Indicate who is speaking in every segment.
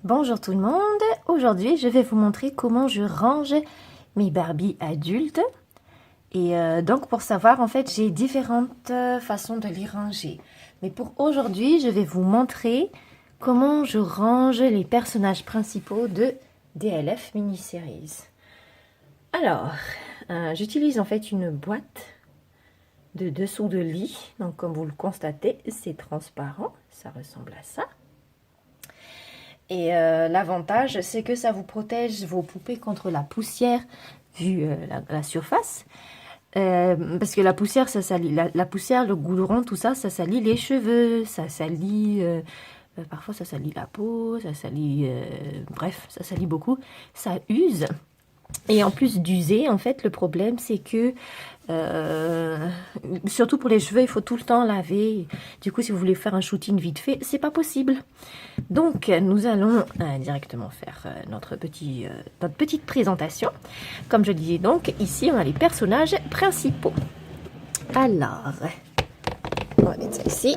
Speaker 1: Bonjour tout le monde, aujourd'hui je vais vous montrer comment je range mes Barbie adultes. Et donc pour savoir, en fait, j'ai différentes façons de les ranger. Mais pour aujourd'hui, je vais vous montrer comment je range les personnages principaux de DLF Mini-Series. Alors, j'utilise en fait une boîte de dessous de lit. Donc comme vous le constatez, c'est transparent, ça ressemble à ça. Et l'avantage, c'est que ça vous protège vos poupées contre la poussière, vu la surface. Parce que la poussière, ça salit. La poussière, le goudron, tout ça, ça salit les cheveux, ça salit... parfois, ça salit la peau, ça salit... bref, ça salit beaucoup. Ça use. Et en plus d'user, en fait, le problème, c'est que, surtout pour les cheveux, il faut tout le temps laver. Du coup, si vous voulez faire un shooting vite fait, c'est pas possible. Donc, nous allons directement faire notre petite présentation. Comme je disais donc, ici, on a les personnages principaux. Alors, on va mettre ça ici,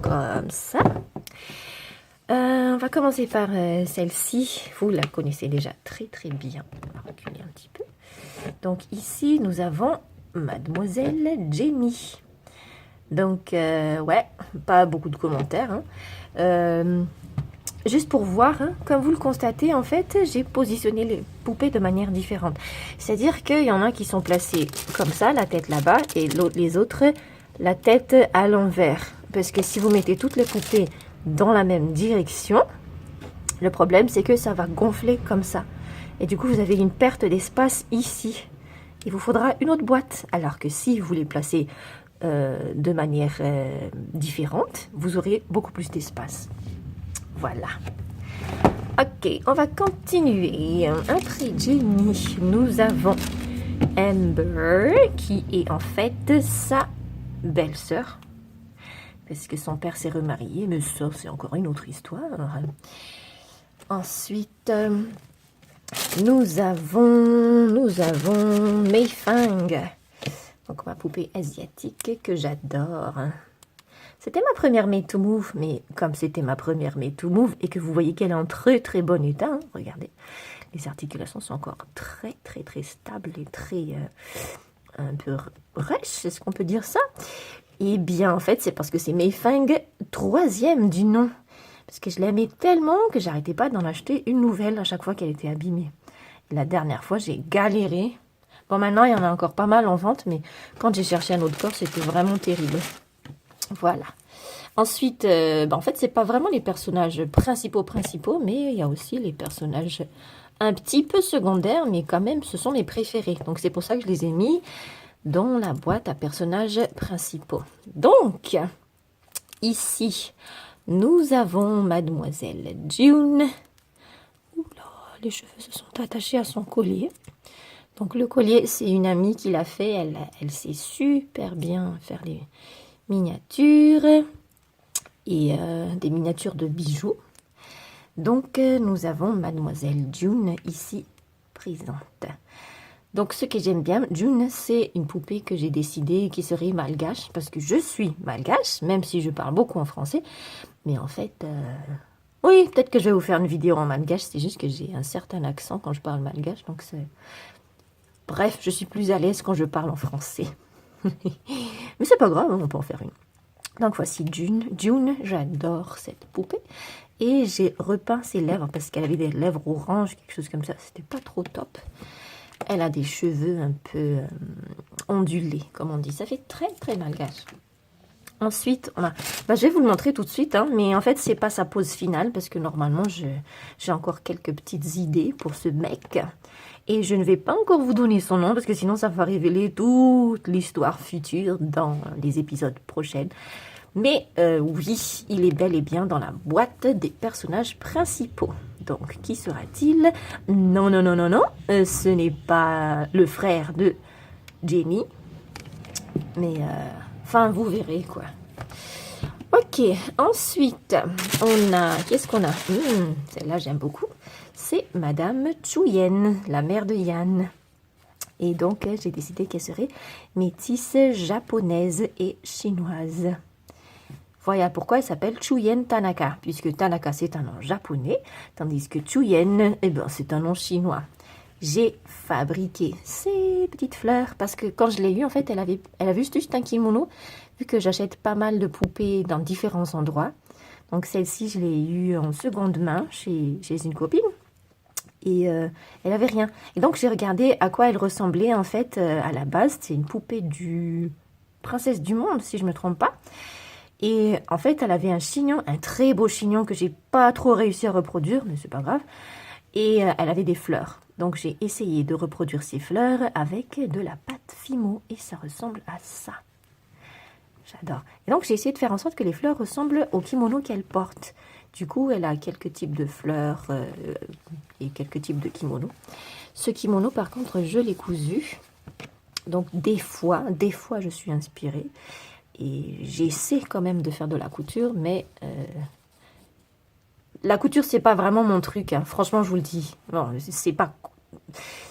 Speaker 1: comme ça. On va commencer par celle-ci. Vous la connaissez déjà très très bien. On va reculer un petit peu. Donc ici, nous avons Mademoiselle Jenny. Donc, ouais, pas beaucoup de commentaires. Juste pour voir, comme vous le constatez, en fait, j'ai positionné les poupées de manière différente. C'est-à-dire qu'il y en a qui sont placées comme ça, la tête là-bas, et les autres, la tête à l'envers. Parce que si vous mettez toutes les poupées dans la même direction, le problème c'est que ça va gonfler comme ça. Et du coup, vous avez une perte d'espace ici. Il vous faudra une autre boîte. Alors que si vous les placez de manière différente, vous aurez beaucoup plus d'espace. Voilà. Ok, on va continuer. Après Jenny, nous avons Amber, qui est en fait sa belle-sœur. Parce que son père s'est remarié, mais ça, c'est encore une autre histoire. Ensuite, nous avons Mei Fang. Donc, ma poupée asiatique que j'adore. C'était ma première Made to Move, mais comme c'était ma première Made to Move et que vous voyez qu'elle est en très très bon état, regardez, les articulations sont encore très très très stables et très un peu rêches, est-ce qu'on peut dire ça? Eh bien, en fait, c'est parce que c'est Mei Fang, 3e du nom. Parce que je l'aimais tellement que j'arrêtais pas d'en acheter une nouvelle à chaque fois qu'elle était abîmée. Et la dernière fois, j'ai galéré. Bon, maintenant, il y en a encore pas mal en vente, mais quand j'ai cherché un autre corps, c'était vraiment terrible. Voilà. Ensuite, en fait, c'est pas vraiment les personnages principaux, mais il y a aussi les personnages un petit peu secondaires, mais quand même, ce sont mes préférés. Donc, c'est pour ça que je les ai mis dans la boîte à personnages principaux. Donc, ici, nous avons Mademoiselle June. Oula, les cheveux se sont attachés à son collier. Donc, le collier, c'est une amie qui l'a fait. Elle sait super bien faire les miniatures et des miniatures de bijoux. Donc, nous avons Mademoiselle June ici présente. Donc, ce que j'aime bien, June, c'est une poupée que j'ai décidé qui serait malgache, parce que je suis malgache, même si je parle beaucoup en français. Mais en fait, oui, peut-être que je vais vous faire une vidéo en malgache, c'est juste que j'ai un certain accent quand je parle malgache, donc c'est... Bref, je suis plus à l'aise quand je parle en français. Mais c'est pas grave, on peut en faire une. Donc, voici June. June, j'adore cette poupée. Et j'ai repeint ses lèvres, parce qu'elle avait des lèvres oranges, quelque chose comme ça, c'était pas trop top. Elle a des cheveux un peu ondulés, comme on dit. Ça fait très, très malgache. Ensuite, on a... je vais vous le montrer tout de suite, mais en fait, c'est pas sa pose finale, parce que normalement, j'ai encore quelques petites idées pour ce mec. Et je ne vais pas encore vous donner son nom, parce que sinon, ça va révéler toute l'histoire future dans les épisodes prochains. Mais oui, il est bel et bien dans la boîte des personnages principaux. Donc, qui sera-t-il? Non, ce n'est pas le frère de Jenny. Mais, enfin, vous verrez, quoi. Ok, ensuite, on a... Qu'est-ce qu'on a? Celle-là, j'aime beaucoup. C'est Madame Chuyen, la mère de Yan. Et donc, j'ai décidé qu'elle serait métisse japonaise et chinoise. Voilà pourquoi elle s'appelle Chuyen Tanaka, puisque Tanaka c'est un nom japonais, tandis que Chuyen, eh ben, c'est un nom chinois. J'ai fabriqué ces petites fleurs parce que quand je l'ai eue, en fait, elle avait juste un kimono, vu que j'achète pas mal de poupées dans différents endroits. Donc celle-ci, je l'ai eue en seconde main chez une copine. Et elle avait rien. Et donc j'ai regardé à quoi elle ressemblait en fait à la base. C'est une poupée du Princesse du Monde, si je me trompe pas. Et en fait, elle avait un chignon, un très beau chignon que j'ai pas trop réussi à reproduire, mais c'est pas grave. Et elle avait des fleurs. Donc j'ai essayé de reproduire ces fleurs avec de la pâte Fimo et ça ressemble à ça. J'adore. Et donc j'ai essayé de faire en sorte que les fleurs ressemblent au kimono qu'elle porte. Du coup, elle a quelques types de fleurs et quelques types de kimono. Ce kimono, par contre, je l'ai cousu. Donc des fois, je suis inspirée. Et j'essaie quand même de faire de la couture, mais la couture, c'est pas vraiment mon truc. Hein. Franchement, je vous le dis. Bon,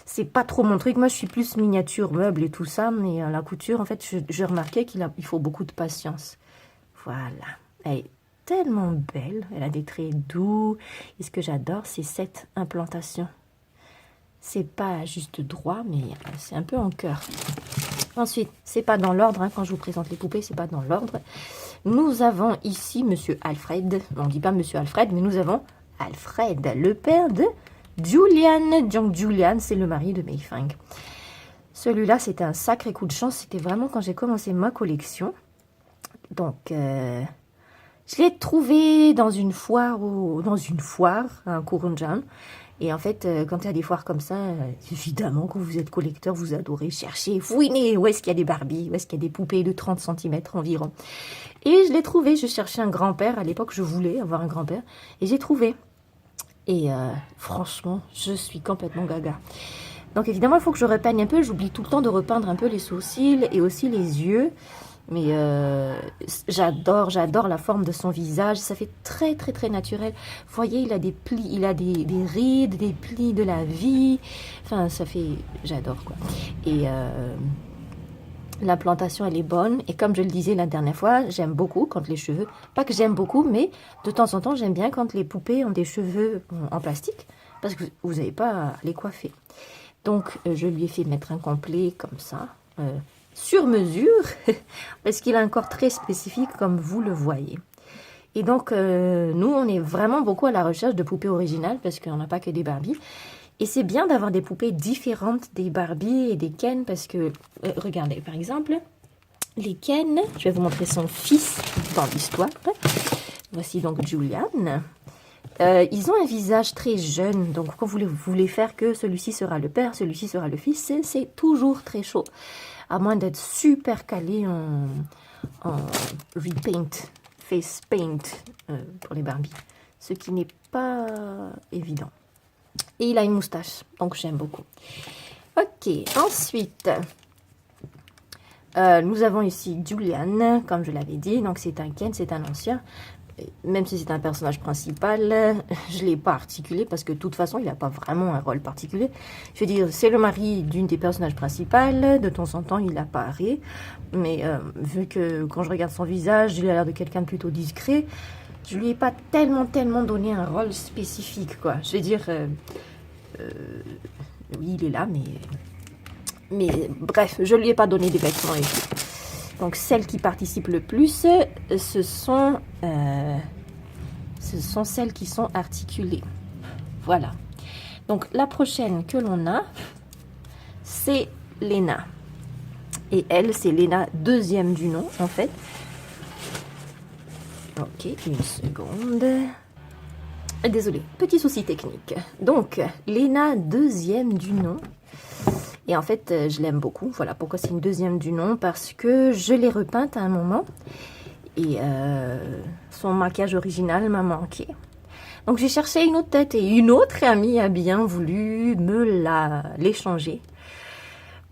Speaker 1: c'est pas trop mon truc. Moi, je suis plus miniature, meuble et tout ça. Mais la couture, en fait, je remarquais il faut beaucoup de patience. Voilà. Elle est tellement belle. Elle a des traits doux. Et ce que j'adore, c'est cette implantation. C'est pas juste droit, mais c'est un peu en cœur. Ensuite, c'est pas dans l'ordre. Hein, quand je vous présente les poupées, c'est pas dans l'ordre. Nous avons ici Monsieur Alfred. On dit pas Monsieur Alfred, mais nous avons Alfred, le père de Julian. Donc Julian, c'est le mari de Mei Fang. Celui-là, c'était un sacré coup de chance. C'était vraiment quand j'ai commencé ma collection. Donc, je l'ai trouvé dans une foire, à Kurunjan. Et en fait, quand il y a des foires comme ça, évidemment, quand vous êtes collecteur, vous adorez chercher, fouiner où est-ce qu'il y a des Barbies, où est-ce qu'il y a des poupées de 30 cm environ. Et je l'ai trouvé, je cherchais un grand-père, à l'époque je voulais avoir un grand-père, et j'ai trouvé. Et franchement, je suis complètement gaga. Donc évidemment, il faut que je repeigne un peu, j'oublie tout le temps de repeindre un peu les sourcils et aussi les yeux. Mais j'adore la forme de son visage. Ça fait très, très, très naturel. Vous voyez, il a des plis, il a des rides, des plis de la vie. Enfin, ça fait... J'adore, quoi. Et l'implantation, elle est bonne. Et comme je le disais la dernière fois, j'aime beaucoup quand les cheveux... Pas que j'aime beaucoup, mais de temps en temps, j'aime bien quand les poupées ont des cheveux en plastique. Parce que vous n'avez pas à les coiffer. Donc, je lui ai fait mettre un complet comme ça. Sur mesure, parce qu'il a un corps très spécifique, comme vous le voyez. Et donc, nous, on est vraiment beaucoup à la recherche de poupées originales, parce qu'on n'a pas que des Barbies. Et c'est bien d'avoir des poupées différentes des Barbies et des Ken, parce que, regardez, par exemple, les Ken, je vais vous montrer son fils dans l'histoire. Voici donc Julian. Ils ont un visage très jeune, donc quand vous voulez faire que celui-ci sera le père, celui-ci sera le fils, c'est toujours très chaud. À moins d'être super calé en repaint, face paint pour les Barbies. Ce qui n'est pas évident. Et il a une moustache, donc j'aime beaucoup. Ok, ensuite, nous avons ici Julian, comme je l'avais dit. Donc c'est un Ken, c'est un ancien. Même si c'est un personnage principal, je ne l'ai pas articulé parce que de toute façon, il n'a pas vraiment un rôle particulier. Je veux dire, c'est le mari d'une des personnages principales. De temps en temps, il apparaît. Mais vu que quand je regarde son visage, il a l'air de quelqu'un de plutôt discret, je lui ai pas tellement donné un rôle spécifique, quoi. Je veux dire, oui, il est là, mais bref, je lui ai pas donné des vêtements et tout. Donc, celles qui participent le plus, ce sont celles qui sont articulées. Voilà. Donc, la prochaine que l'on a, c'est Léna. Et elle, c'est Léna, deuxième du nom, en fait. Ok, une seconde. Désolée, petit souci technique. Donc, Léna, deuxième du nom. Et en fait, je l'aime beaucoup. Voilà pourquoi c'est une deuxième du nom. Parce que je l'ai repeinte à un moment. Et son maquillage original m'a manqué. Donc, j'ai cherché une autre tête. Et une autre amie a bien voulu me l'échanger.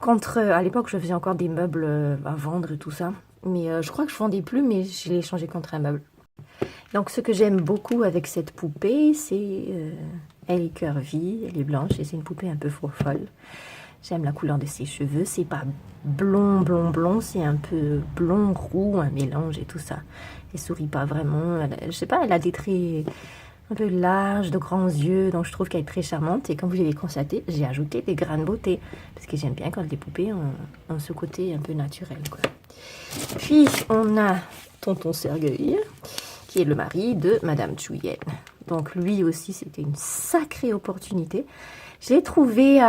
Speaker 1: Contre, à l'époque, je faisais encore des meubles à vendre et tout ça. Mais je crois que je ne vendais plus, mais je l'ai échangé contre un meuble. Donc, ce que j'aime beaucoup avec cette poupée, c'est... elle est curvy, elle est blanche et c'est une poupée un peu folle. J'aime la couleur de ses cheveux. C'est pas blond, c'est un peu blond, roux, un mélange et tout ça. Elle sourit pas vraiment. Je sais pas, elle a des traits un peu larges, de grands yeux, donc je trouve qu'elle est très charmante. Et comme vous l'avez constaté, j'ai ajouté des grains de beauté, parce que j'aime bien quand les poupées ont ce côté un peu naturel, quoi. Puis, on a Tonton Sergueï, qui est le mari de Madame Chouyen. Donc, lui aussi, c'était une sacrée opportunité. Je l'ai trouvé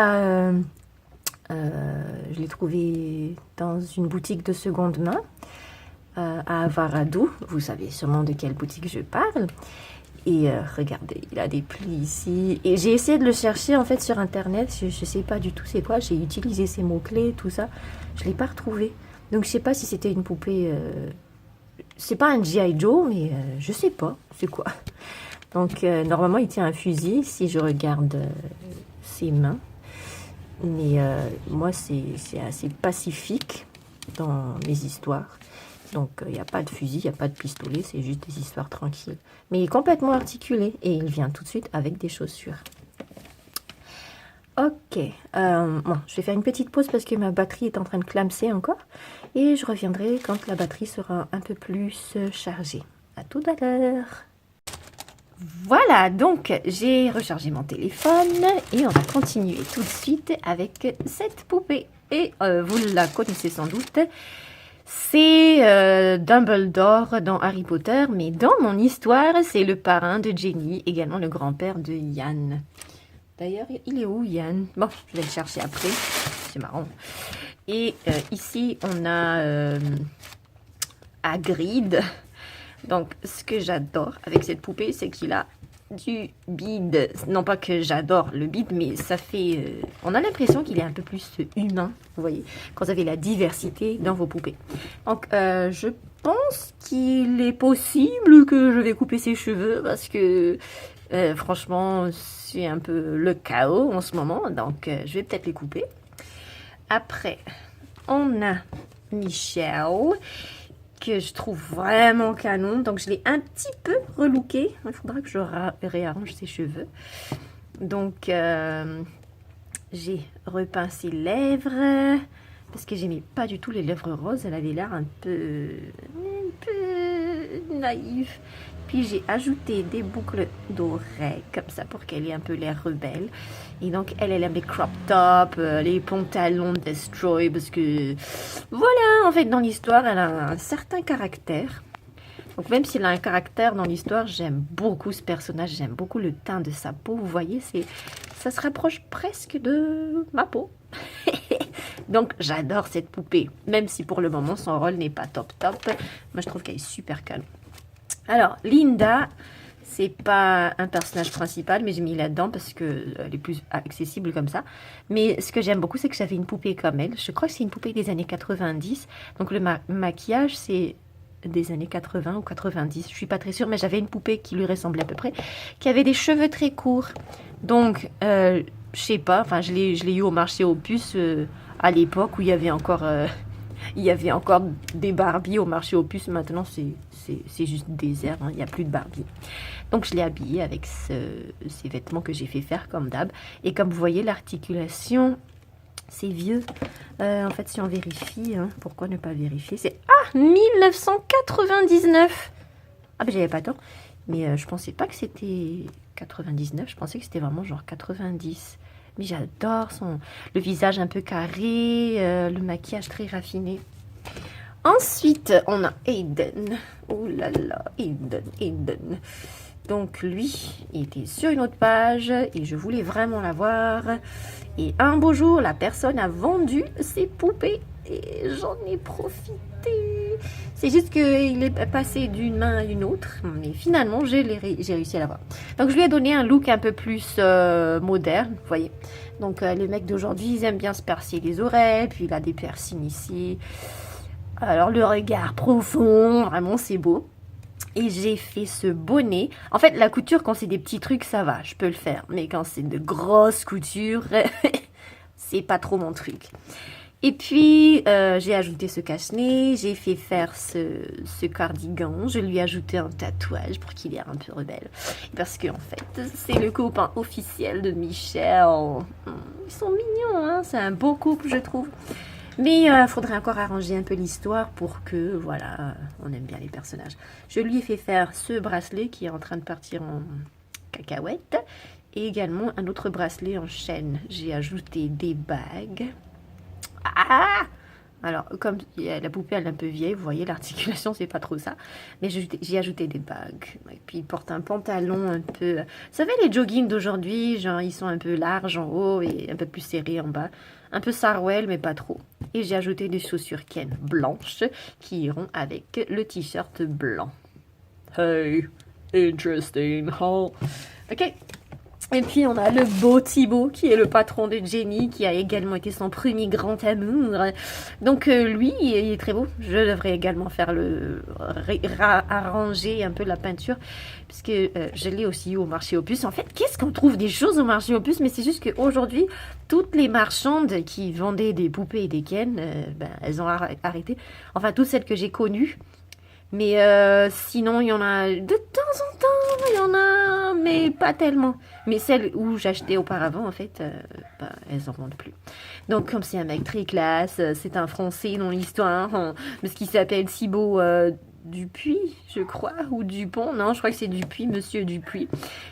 Speaker 1: dans une boutique de seconde main, à Varadou. Vous savez sûrement de quelle boutique je parle. Et regardez, il a des plis ici. Et j'ai essayé de le chercher en fait sur internet. Je ne sais pas du tout c'est quoi. J'ai utilisé ces mots-clés, tout ça. Je ne l'ai pas retrouvé. Donc je ne sais pas si c'était une poupée. C'est pas un G.I. Joe, mais je sais pas. C'est quoi. Donc normalement il tient un fusil si je regarde ses mains. Mais moi c'est assez pacifique dans mes histoires. Donc, il n'y a pas de fusil, il n'y a pas de pistolet, c'est juste des histoires tranquilles. Mais il est complètement articulé et il vient tout de suite avec des chaussures. Ok, bon, je vais faire une petite pause parce que ma batterie est en train de clamser encore. Et je reviendrai quand la batterie sera un peu plus chargée. À tout à l'heure. Voilà, donc j'ai rechargé mon téléphone et on va continuer tout de suite avec cette poupée. Et vous la connaissez sans doute. C'est Dumbledore dans Harry Potter, mais dans mon histoire, c'est le parrain de Jenny, également le grand-père de Yann. D'ailleurs, il est où Yann? Bon, je vais le chercher après, c'est marrant. Et ici, on a Hagrid. Donc, ce que j'adore avec cette poupée, c'est qu'il a du bide. Non pas que j'adore le bide, mais ça fait... on a l'impression qu'il est un peu plus humain, vous voyez, quand vous avez la diversité dans vos poupées. Donc, je pense qu'il est possible que je vais couper ses cheveux parce que, franchement, c'est un peu le chaos en ce moment. Donc, je vais peut-être les couper. Après, on a Michel, que je trouve vraiment canon. Donc, je l'ai un petit peu relooké. Il faudra que je réarrange ses cheveux. Donc, j'ai repeint ses lèvres. Parce que j'aimais pas du tout les lèvres roses. Elle avait l'air un peu naïve. Puis, j'ai ajouté des boucles d'oreilles. Comme ça, pour qu'elle ait un peu l'air rebelle. Et donc, elle aime les crop tops, les pantalons destroy. Parce que, voilà, en fait, dans l'histoire, elle a un certain caractère. Donc, même s'il a un caractère dans l'histoire, j'aime beaucoup ce personnage. J'aime beaucoup le teint de sa peau. Vous voyez, ça se rapproche presque de ma peau. Donc, j'adore cette poupée. Même si pour le moment, son rôle n'est pas top. Moi, je trouve qu'elle est super calme. Alors, Linda... c'est pas un personnage principal, mais j'ai mis là-dedans parce qu'elle est plus accessible comme ça. Mais ce que j'aime beaucoup, c'est que j'avais une poupée comme elle. Je crois que c'est une poupée des années 90. Donc le maquillage, c'est des années 80 ou 90. Je suis pas très sûre, mais j'avais une poupée qui lui ressemblait à peu près, qui avait des cheveux très courts. Donc, je sais pas, enfin, je l'ai eu au marché aux puces à l'époque où il y avait encore... il y avait encore des Barbies au marché aux puces. Maintenant, c'est juste désert. Hein. Il n'y a plus de Barbie. Donc, je l'ai habillée avec ces vêtements que j'ai fait faire comme d'hab. Et comme vous voyez, l'articulation, c'est vieux. En fait, si on vérifie, hein, pourquoi ne pas vérifier? C'est 1999. Ah, ben, j'avais pas tort. Mais je pensais pas que c'était 99. Je pensais que c'était vraiment genre 90. Mais j'adore le visage un peu carré, le maquillage très raffiné. Ensuite, on a Aiden. Oh là là, Aiden. Donc lui, il était sur une autre page et je voulais vraiment l'avoir. Et un beau jour, la personne a vendu ses poupées et j'en ai profité. C'est juste qu'il est passé d'une main à une autre, mais finalement, j'ai réussi à l'avoir. Donc, je lui ai donné un look un peu plus moderne, vous voyez. Donc, les mecs d'aujourd'hui, ils aiment bien se percer les oreilles, puis il a des piercings ici. Alors, le regard profond, vraiment, c'est beau. Et j'ai fait ce bonnet. En fait, la couture, quand c'est des petits trucs, ça va, je peux le faire. Mais quand c'est de grosses coutures, c'est pas trop mon truc. Et puis, j'ai ajouté ce cache-nez, j'ai fait faire ce cardigan, je lui ai ajouté un tatouage pour qu'il ait l'air un peu rebelle. Parce qu'en fait, c'est le copain officiel de Michel. Ils sont mignons, hein. C'est un beau couple, je trouve. Mais il faudrait encore arranger un peu l'histoire pour que, voilà, on aime bien les personnages. Je lui ai fait faire ce bracelet qui est en train de partir en cacahuète. Et également un autre bracelet en chaîne. J'ai ajouté des bagues. Ah! Alors, comme la poupée elle est un peu vieille, vous voyez, l'articulation, c'est pas trop ça. Mais j'ai ajouté des bagues. Et puis, il porte un pantalon un peu... Vous savez, les joggings d'aujourd'hui, genre, ils sont un peu larges en haut et un peu plus serrés en bas. Un peu Sarwell, mais pas trop. Et j'ai ajouté des chaussures Ken blanches qui iront avec le t-shirt blanc. Hey, interesting, huh? Ok. Et puis on a le beau Thibaut qui est le patron de Jenny, qui a également été son premier grand amour. Donc lui, il est très beau. Je devrais également faire arranger un peu la peinture, puisque je l'ai aussi au marché aux puces. En fait, qu'est-ce qu'on trouve des choses au marché aux puces? Mais c'est juste qu'aujourd'hui, toutes les marchandes qui vendaient des poupées et des Ken, elles ont arrêté. Enfin, toutes celles que j'ai connues. Mais sinon, il y en a de temps en temps, il y en a, mais pas tellement. Mais celles où j'achetais auparavant, en fait, elles en vendent plus. Donc, comme c'est un mec très classe, c'est un Français dans l'histoire, parce qu'il s'appelle Thibaut Dupuis, je crois, ou Dupont. Non, je crois que c'est Dupuis, Monsieur Dupuis.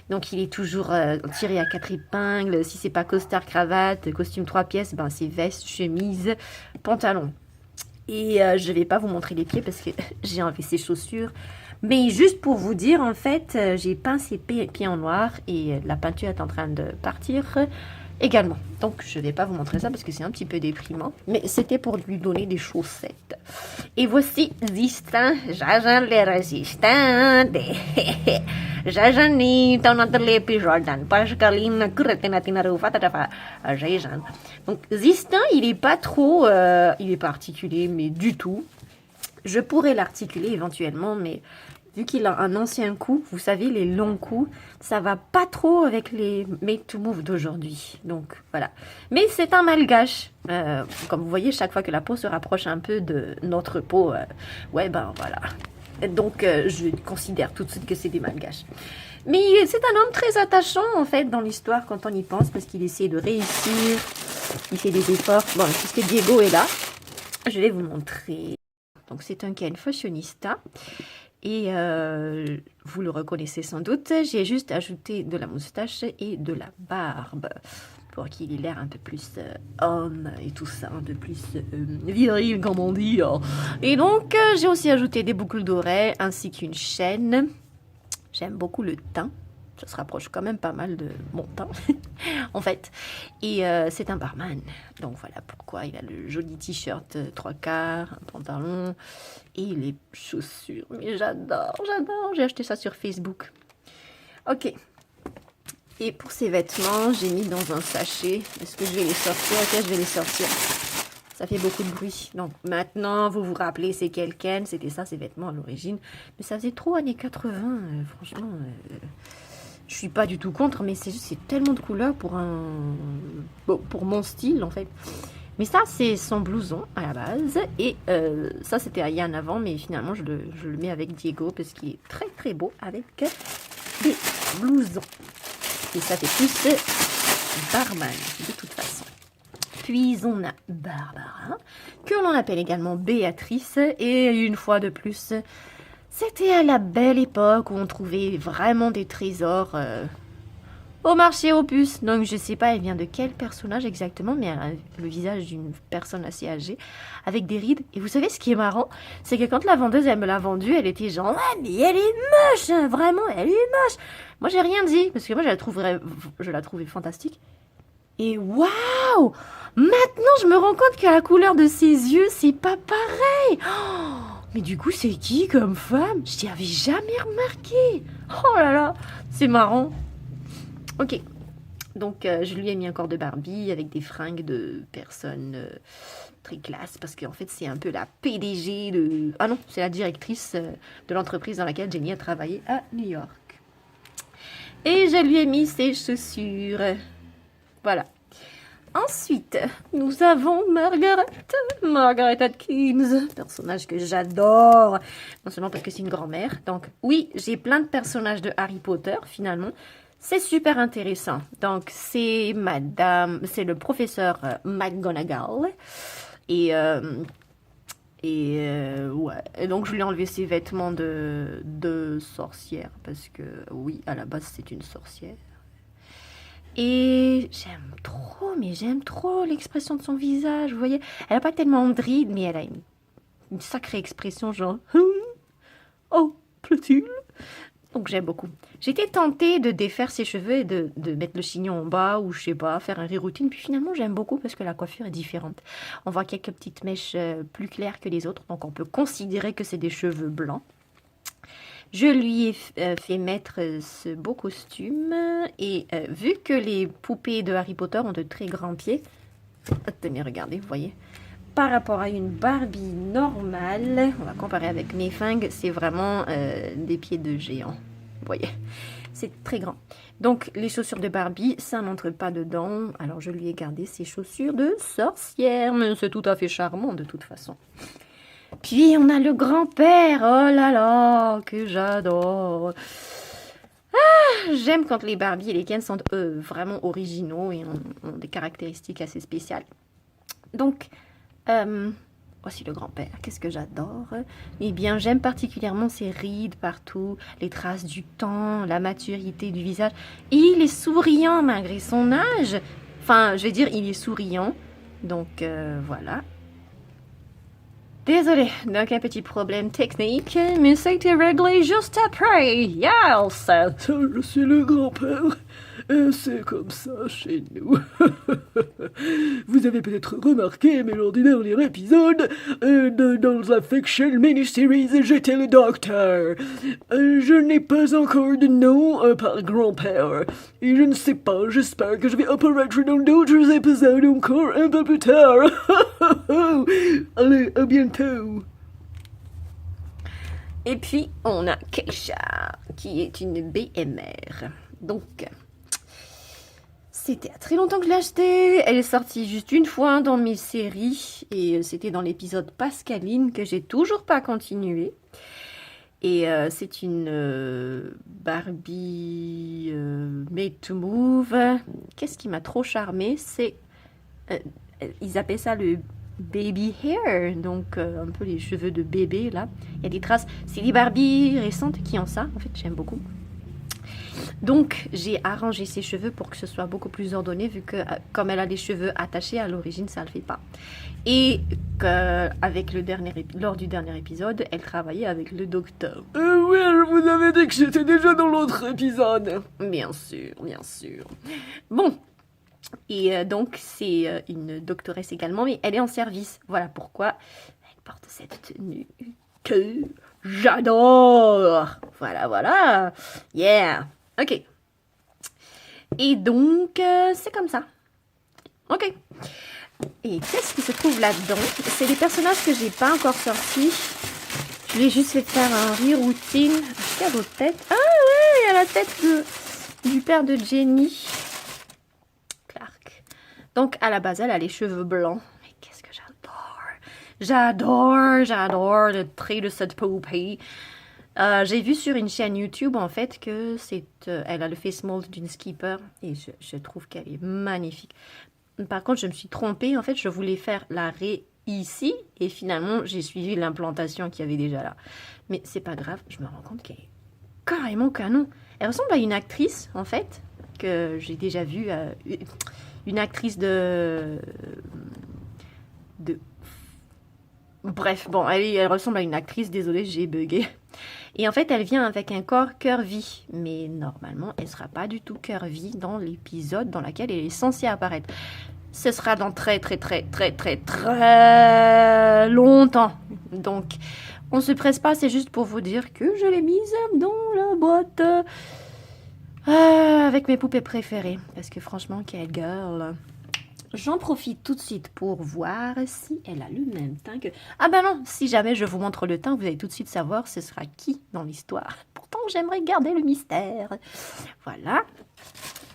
Speaker 1: Donc, il est toujours tiré à 4 épingles. Si c'est pas costard, cravate, costume 3 pièces, ben c'est veste, chemise, pantalon. Et je vais pas vous montrer les pieds parce que j'ai enlevé ses chaussures. Mais juste pour vous dire, en fait, j'ai peint ses pieds en noir et la peinture est en train de partir également. Donc, je vais pas vous montrer ça parce que c'est un petit peu déprimant. Mais c'était pour lui donner des chaussettes. Et voici Zistin, Jajan les résistants. Jajani, tonatelepi Jordan, Pascaline, Kuretenatina Rufatadafa, Jajan. Donc, Zistin, il est pas trop, il est pas articulé, mais du tout. Je pourrais l'articuler éventuellement, mais vu qu'il a un ancien cou, vous savez, les longs coups, ça va pas trop avec les Made to Move d'aujourd'hui. Donc, voilà. Mais c'est un malgache. Comme vous voyez, chaque fois que la peau se rapproche un peu de notre peau, ouais, ben voilà. Donc, je considère tout de suite que c'est des malgaches. Mais c'est un homme très attachant, en fait, dans l'histoire, quand on y pense, parce qu'il essaie de réussir, il fait des efforts. Bon, puisque Diego est là, je vais vous montrer. Donc, c'est un Ken fashionista. Et vous le reconnaissez sans doute, j'ai juste ajouté de la moustache et de la barbe pour qu'il ait l'air un peu plus homme et tout ça, un peu plus viril comme on dit. Et donc j'ai aussi ajouté des boucles d'oreilles ainsi qu'une chaîne. J'aime beaucoup le teint, ça se rapproche quand même pas mal de mon teint en fait. Et c'est un barman, donc voilà pourquoi il a le joli t-shirt 3/4, un pantalon et les chaussures. Mais j'adore, j'ai acheté ça sur Facebook. Ok. Et pour ces vêtements, j'ai mis dans un sachet. Est-ce que je vais les sortir? Ok, je vais les sortir. Ça fait beaucoup de bruit. Donc maintenant, vous vous rappelez, c'est quel Ken? C'était ça, ces vêtements à l'origine. Mais ça faisait trop années 80, franchement. Je suis pas du tout contre, mais c'est juste c'est tellement de couleurs pour pour mon style, en fait. Mais ça, c'est son blouson à la base. Et ça, c'était à Yann avant, mais finalement, je le mets avec Diego parce qu'il est très, très beau avec des blousons. Et ça fait plus barman, de toute façon. Puis, on a Barbara, que l'on appelle également Béatrice. Et une fois de plus, c'était à la belle époque où on trouvait vraiment des trésors au marché aux puces. Donc, je sais pas, elle vient de quel personnage exactement, mais elle a le visage d'une personne assez âgée, avec des rides. Et vous savez, ce qui est marrant, c'est que quand la vendeuse, elle me l'a vendue, elle était genre, ah, mais elle est moche, hein, vraiment, elle est moche. Moi, j'ai rien dit, parce que moi, je la trouvais fantastique. Et waouh! Maintenant, je me rends compte qu'à la couleur de ses yeux, c'est pas pareil. Oh, mais du coup, c'est qui comme femme? Je n'y avais jamais remarqué. Oh là là, c'est marrant. Ok, donc je lui ai mis un corps de Barbie avec des fringues de personnes très classe parce qu'en fait c'est un peu la PDG de... Ah non, c'est la directrice de l'entreprise dans laquelle Jenny a travaillé à New York. Et je lui ai mis ses chaussures. Voilà. Ensuite, nous avons Margaret Atkins, personnage que j'adore, non seulement parce que c'est une grand-mère. Donc oui, j'ai plein de personnages de Harry Potter finalement. C'est super intéressant. Donc, c'est le professeur McGonagall. Et, ouais. Et donc, je lui ai enlevé ses vêtements de sorcière. Parce que, oui, à la base, c'est une sorcière. Et j'aime trop l'expression de son visage. Vous voyez, elle n'a pas tellement de rides, mais elle a une sacrée expression, genre, oh, plaît-il? Donc j'aime beaucoup. J'étais tentée de défaire ses cheveux et de mettre le chignon en bas ou je sais pas, faire un reroutine. Puis finalement j'aime beaucoup parce que la coiffure est différente. On voit quelques petites mèches plus claires que les autres. Donc on peut considérer que c'est des cheveux blancs. Je lui ai fait mettre ce beau costume. Et vu que les poupées de Harry Potter ont de très grands pieds. Tenez, regardez, vous voyez. Par rapport à une Barbie normale, on va comparer avec Mayfang, c'est vraiment des pieds de géant. Vous voyez, c'est très grand. Donc, les chaussures de Barbie, ça n'entre pas dedans. Alors, je lui ai gardé ses chaussures de sorcière, mais c'est tout à fait charmant de toute façon. Puis, on a le grand-père, oh là là, que j'adore. Ah, j'aime quand les Barbie et les Ken sont vraiment originaux et ont des caractéristiques assez spéciales. Donc, voici le grand-père. Qu'est-ce que j'adore? Eh bien, j'aime particulièrement ses rides partout, les traces du temps, la maturité du visage. Il est souriant malgré son âge. Enfin, je vais dire, il est souriant. Donc, voilà. Désolée, donc un petit problème technique, mais c'était réglé juste après. Yes!
Speaker 2: Je suis le grand-père, et c'est comme ça chez nous. Vous avez peut-être remarqué, mais lors du dernier épisode, dans la fiction mini-series, j'étais le docteur. Je n'ai pas encore de nom par grand-père, et je ne sais pas, j'espère que je vais apparaître dans d'autres épisodes encore un peu plus tard. Allez, à bientôt.
Speaker 1: Et puis, on a Keisha, qui est une BMR. Donc, c'était il y a très longtemps que je l'ai achetée. Elle est sortie juste une fois dans mes séries. Et c'était dans l'épisode Pascaline que j'ai toujours pas continué. Et c'est une Barbie made to move. Qu'est-ce qui m'a trop charmée? C'est... ils appellent ça le baby hair, donc un peu les cheveux de bébé là. Il y a des traces, c'est les Barbie récentes qui ont ça, en fait j'aime beaucoup. Donc j'ai arrangé ses cheveux pour que ce soit beaucoup plus ordonné, vu que comme elle a les cheveux attachés à l'origine, ça le fait pas. Et avec lors du dernier épisode, elle travaillait avec le docteur.
Speaker 2: Oui, je vous avais dit que j'étais déjà dans l'autre épisode.
Speaker 1: Bien sûr, bien sûr. Bon. Et donc, c'est une doctoresse également, mais elle est en service. Voilà pourquoi elle porte cette tenue que j'adore. Voilà, voilà. Yeah. Ok. Et donc, c'est comme ça. Ok. Et qu'est-ce qui se trouve là-dedans? C'est des personnages que j'ai pas encore sortis. Je vais juste fait faire un reroutine. Est-ce qu'il y a d'autres têtes? Ah ouais, il y a la tête du père de Jenny. Donc, à la base, elle a les cheveux blancs. Mais qu'est-ce que j'adore! J'adore le trait de cette poupée. J'ai vu sur une chaîne YouTube, en fait, que elle a le face mold d'une skipper. Et je trouve qu'elle est magnifique. Par contre, je me suis trompée. En fait, je voulais faire l'arrêt ici. Et finalement, j'ai suivi l'implantation qu'il y avait déjà là. Mais c'est pas grave. Je me rends compte qu'elle est carrément canon. Elle ressemble à une actrice, en fait, que j'ai déjà vue... une actrice Bref, bon, elle ressemble à une actrice, désolée, j'ai bugué. Et en fait, elle vient avec un corps curvy. Mais normalement, elle ne sera pas du tout curvy dans l'épisode dans lequel elle est censée apparaître. Ce sera dans très longtemps. Donc, on se presse pas, c'est juste pour vous dire que je l'ai mise dans la boîte... avec mes poupées préférées. Parce que franchement, quelle girl. J'en profite tout de suite pour voir si elle a le même teint que... Ah ben non, si jamais je vous montre le teint, vous allez tout de suite savoir ce sera qui dans l'histoire. Pourtant, j'aimerais garder le mystère. Voilà.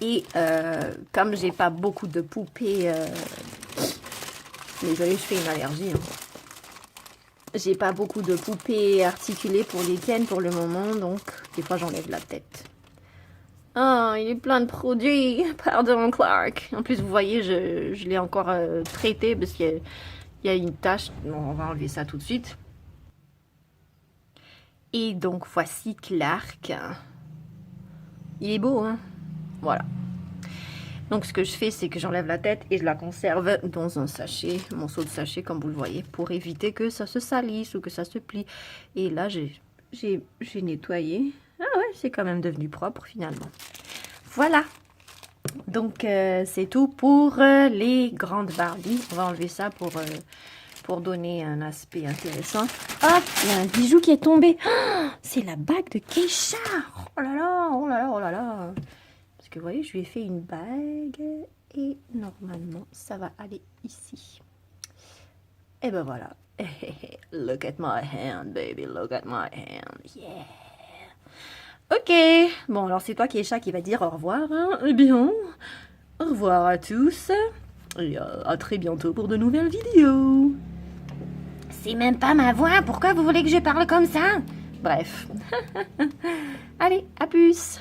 Speaker 1: Et comme j'ai pas beaucoup de poupées... Désolée, je fais une allergie. J'ai pas beaucoup de poupées articulées pour les Ken pour le moment, donc des fois j'enlève la tête. Oh, il est plein de produits. Pardon, Clark. En plus, vous voyez, je l'ai encore traité parce qu'il y a une tache. Bon, on va enlever ça tout de suite. Et donc, voici Clark. Il est beau, hein? Voilà. Donc, ce que je fais, c'est que j'enlève la tête et je la conserve dans un sachet, un morceau de sachet, comme vous le voyez, pour éviter que ça se salisse ou que ça se plie. Et là, j'ai nettoyé. Ah ouais, c'est quand même devenu propre, finalement. Voilà. Donc, c'est tout pour les grandes Barbies. On va enlever ça pour donner un aspect intéressant. Hop, il y a un bijou qui est tombé. Oh, c'est la bague de Keisha. Oh là là, oh là là, oh là là. Parce que vous voyez, je lui ai fait une bague et normalement, ça va aller ici. Et ben voilà. Look at my hand, baby, look at my hand. Yeah. Ok. Bon, alors c'est toi, Keisha, qui va dire au revoir. Hein? Eh bien, au revoir à tous. Et à très bientôt pour de nouvelles vidéos. C'est même pas ma voix. Pourquoi vous voulez que je parle comme ça? Bref. Allez, à plus.